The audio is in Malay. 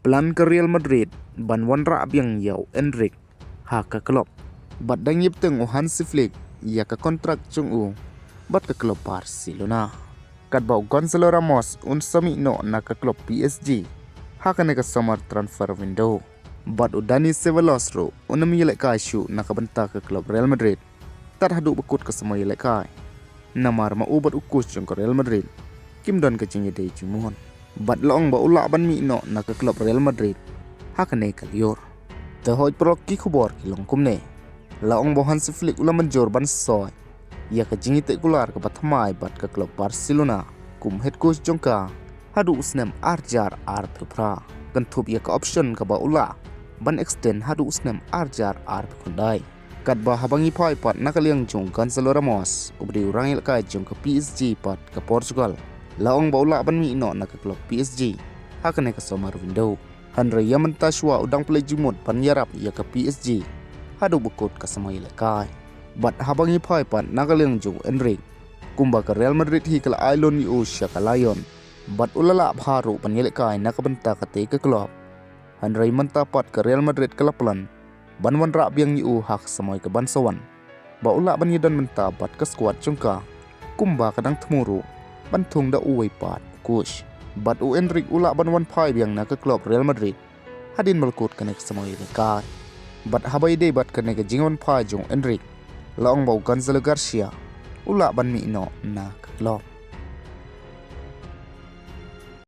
Plan ke Real Madrid ban wanra biang yau Endrick haka klub. Bat dang yip teng o Hansi Flick ya ka kontrak chung u bat ka klub Barcelona. Kat bau Gonzalo Ramos un sami no na ka klub PSG. Haka ne ka summer transfer window. Bat u Dani Ceballos ro un ialehkai shu na ka benta ka klub Real Madrid. Tar hadu bekut ka samoi ialehkai. Namar ma u bat u coach chung ka Real Madrid. Kim don ka jing yedei jumon. Bat long ba ula ban mi no na ka klub Real Madrid. Haka ne ka lior. Te hoj prok ki khubor ki long kumne. Laong bo Hansi Flick ula menjor ban soy. Ya ka jingi te kular ka bathamai bat ka klub Barcelona. Kum head coach jongka. Hadu usnem arjar ar pepra. Kan thup ya ka option ka ba ula. Ban extend hadu usnem arjar ar pekundai. Kat ba habangi pai pat nakaliang jong Gonzalo Ramos. Ubri urang ialehkai jong ka PSG pat ka Portugal. Laong ba ula ban mi no na ka klub PSG. Haka ne ka summer window. Hanre ya mentashwa udang play jumut pan yarap ya ka PSG. Hadu bekut ka samoi ialehkai. Bat habangi pai pat nakaliang jong Endrick. Kumba ka Real Madrid hi kala ailon yu sya ka Lion. Bat ulala bharu pan ialehkai na ka benta ka te ka klub. Hanre menta pat ka Real Madrid kala plan. Ban wanra biang yu hak samoi ka ban sawan. Ba ula ban yidan menta bat ka squad jongka. Kumba kadang temuru. Bantung da uwe pat coach. Bat u Endrick ula ban wan pai biang na ka klub Real Madrid. Hadin melkut kanek samoi ialehkai. Bat habai de bat kanek jingon pai jong Endrick. Laong bau Gonzalo Garcia ula ban mi no na ka klub.